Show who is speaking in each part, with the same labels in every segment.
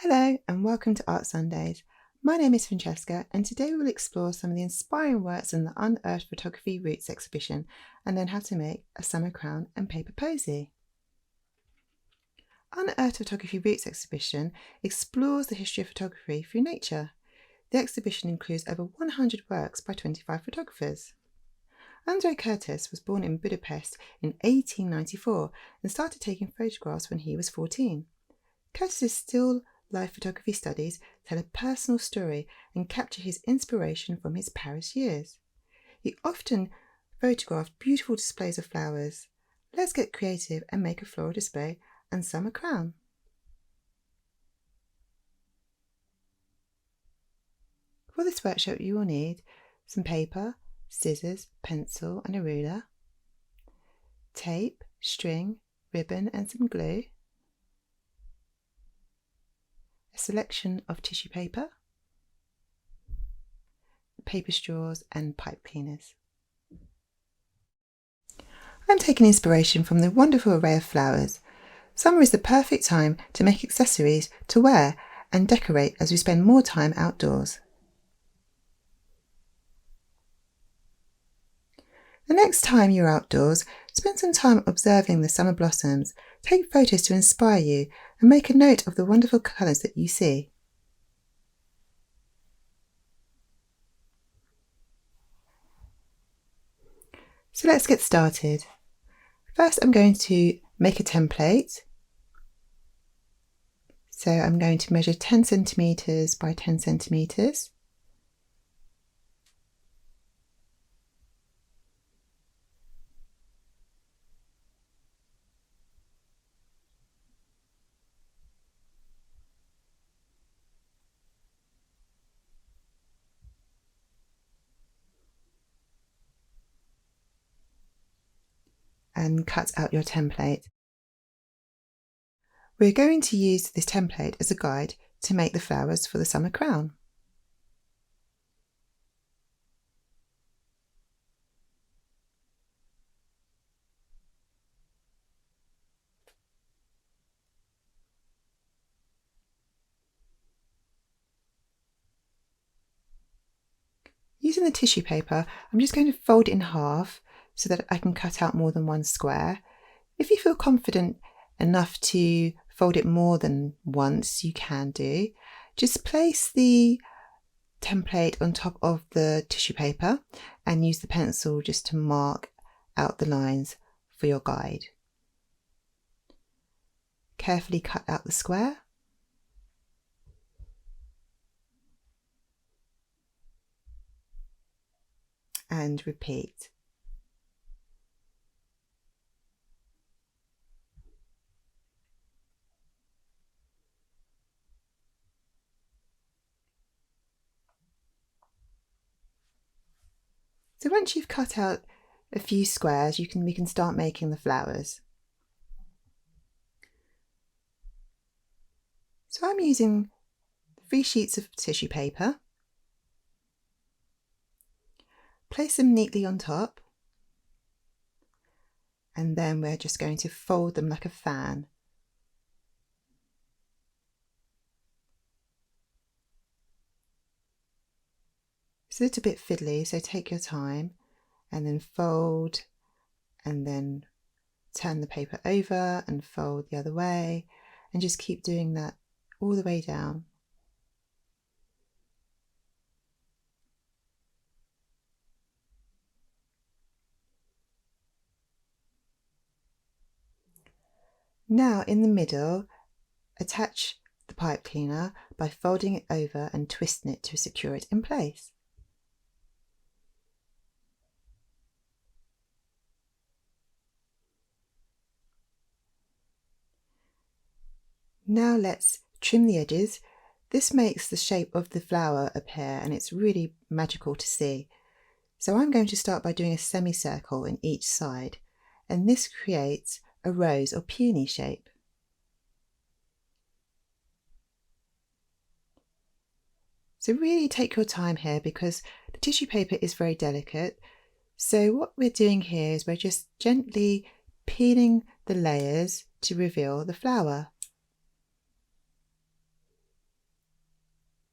Speaker 1: Hello and welcome to Art Sundays. My name is Francesca and today we will explore some of the inspiring works in the Unearthed Photography Roots exhibition and learn how to make a summer crown and paper posy. Unearthed Photography Roots exhibition explores the history of photography through nature. The exhibition includes over 100 works by 25 photographers. Andrei Curtis was born in Budapest in 1894 and started taking photographs when he was 14. Curtis's still life photography studies tell a personal story and capture his inspiration from his Paris years. He often photographed beautiful displays of flowers. Let's get creative and make a floral display and summer crown. For this workshop you will need some paper, scissors, pencil and a ruler, tape, string, ribbon and some glue, a selection of tissue paper, paper straws and pipe cleaners. I'm taking inspiration from the wonderful array of flowers. Summer is the perfect time to make accessories to wear and decorate as we spend more time outdoors. The next time you're outdoors, spend some time observing the summer blossoms, take photos to inspire you and make a note of the wonderful colours that you see. So let's get started. First I'm going to make a template. So I'm going to measure 10 centimetres by 10 centimetres. And cut out your template. We're going to use this template as a guide to make the flowers for the summer crown. Using the tissue paper, I'm just going to fold it in half so that I can cut out more than one square. If you feel confident enough to fold it more than once, you can do. Just place the template on top of the tissue paper and use the pencil just to mark out the lines for your guide. Carefully cut out the square. And repeat. So once you've cut out a few squares, we can start making the flowers. So I'm using 3 sheets of tissue paper. Place them neatly on top. And then we're just going to fold them like a fan. It's a little bit fiddly, so take your time and then fold and then turn the paper over and fold the other way and just keep doing that all the way down. Now in the middle, attach the pipe cleaner by folding it over and twisting it to secure it in place. Now let's trim the edges. This makes the shape of the flower appear and it's really magical to see. So I'm going to start by doing a semicircle in each side, and this creates a rose or peony shape. So really take your time here because the tissue paper is very delicate. So what we're doing here is we're just gently peeling the layers to reveal the flower.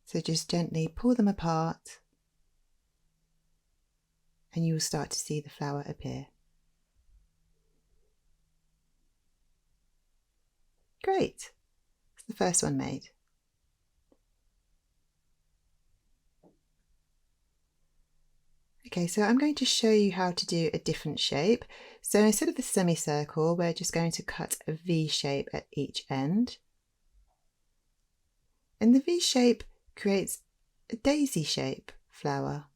Speaker 1: So just gently pull them apart and you will start to see the flower appear. Great, that's the first one made. Okay, so I'm going to show you how to do a different shape. So instead of the semicircle, we're just going to cut a V shape at each end. And the V shape creates a daisy shape flower.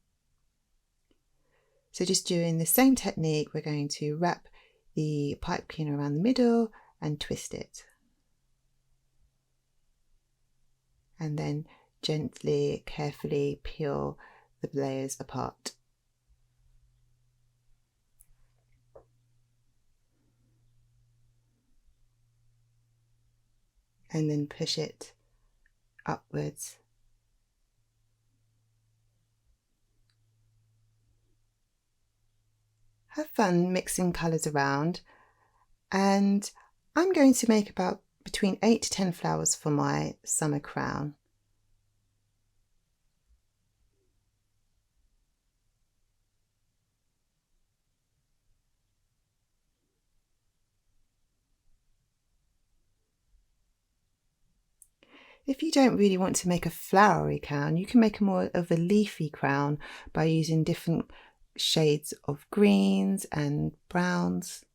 Speaker 1: So just doing the same technique, we're going to wrap the pipe cleaner around the middle and twist it. And then gently, carefully peel the layers apart. And then push it upwards. Have fun mixing colours around, and I'm going to make about between 8 to 10 flowers for my summer crown. If you don't really want to make a flowery crown, you can make more of a leafy crown by using different shades of greens and browns.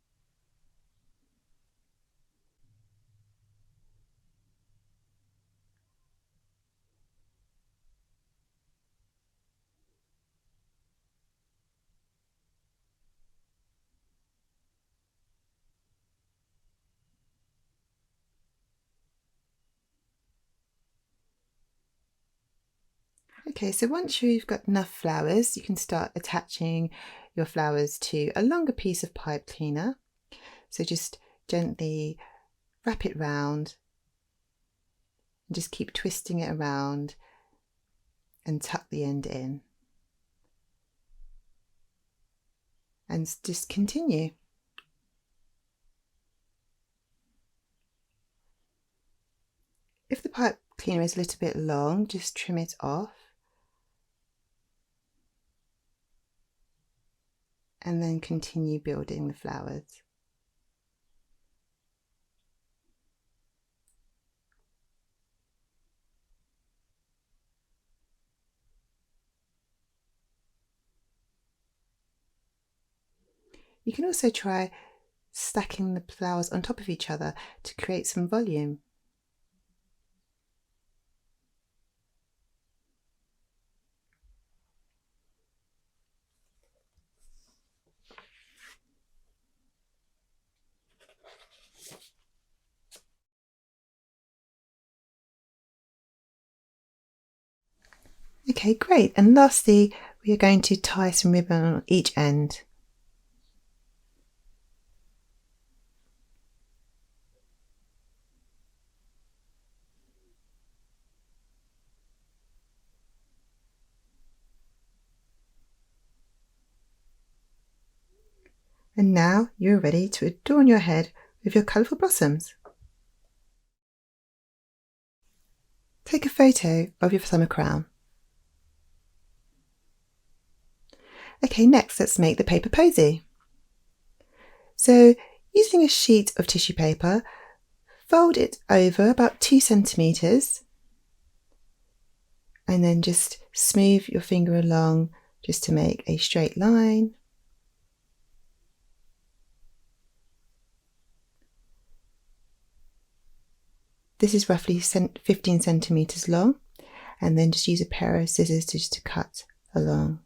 Speaker 1: Okay, so once you've got enough flowers, you can start attaching your flowers to a longer piece of pipe cleaner. So just gently wrap it round and just keep twisting it around and tuck the end in. And just continue. If the pipe cleaner is a little bit long, just trim it off. And then continue building the flowers. You can also try stacking the flowers on top of each other to create some volume. Okay, great. And lastly, we are going to tie some ribbon on each end. And now you're ready to adorn your head with your colourful blossoms. Take a photo of your summer crown. Okay, next let's make the paper posy. So using a sheet of tissue paper, fold it over about 2 centimetres and then just smooth your finger along just to make a straight line. This is roughly 15 centimetres long, and then just use a pair of scissors just to cut along.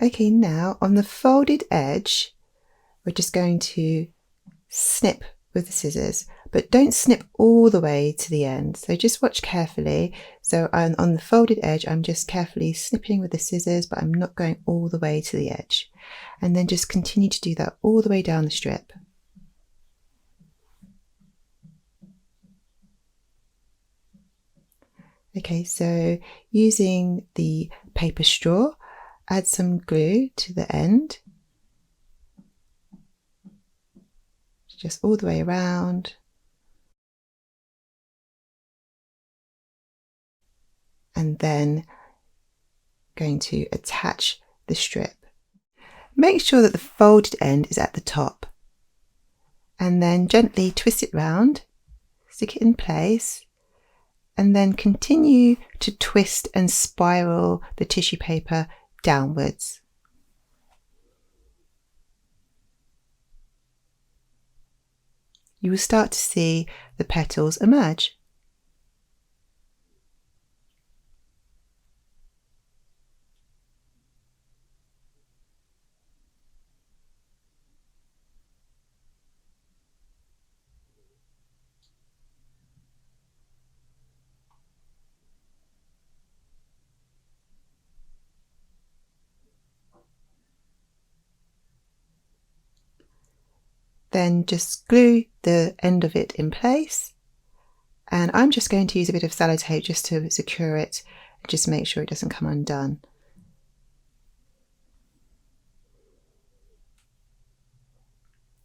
Speaker 1: Okay, now on the folded edge, we're just going to snip with the scissors, but don't snip all the way to the end. So just watch carefully. So on the folded edge, I'm just carefully snipping with the scissors, but I'm not going all the way to the edge. And then just continue to do that all the way down the strip. Okay, so using the paper straw, add some glue to the end, just all the way around. And then going to attach the strip. Make sure that the folded end is at the top, and then gently twist it round, stick it in place, and then continue to twist and spiral the tissue paper downwards. You will start to see the petals emerge. Then just glue the end of it in place, and I'm just going to use a bit of sellotape just to secure it and just make sure it doesn't come undone.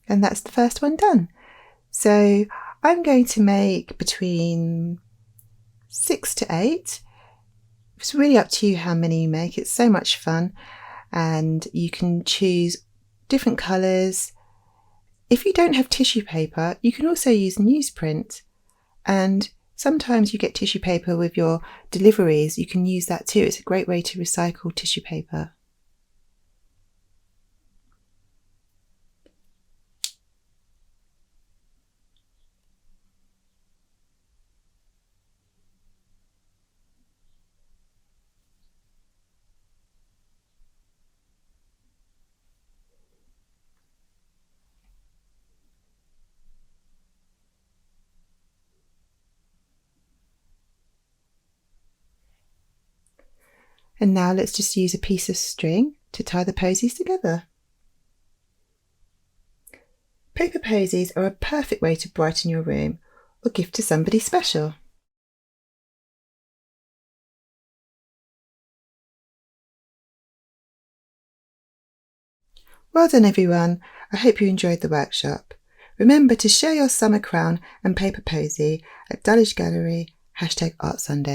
Speaker 1: And that's the first one done. So I'm going to make between 6 to 8. It's really up to you how many you make. It's so much fun, and you can choose different colours. If you don't have tissue paper, you can also use newsprint, and sometimes you get tissue paper with your deliveries. You can use that too. It's a great way to recycle tissue paper. And now let's just use a piece of string to tie the posies together. Paper posies are a perfect way to brighten your room or gift to somebody special. Well done everyone, I hope you enjoyed the workshop. Remember to share your summer crown and paper posy at Dulwich Gallery #ArtSunday.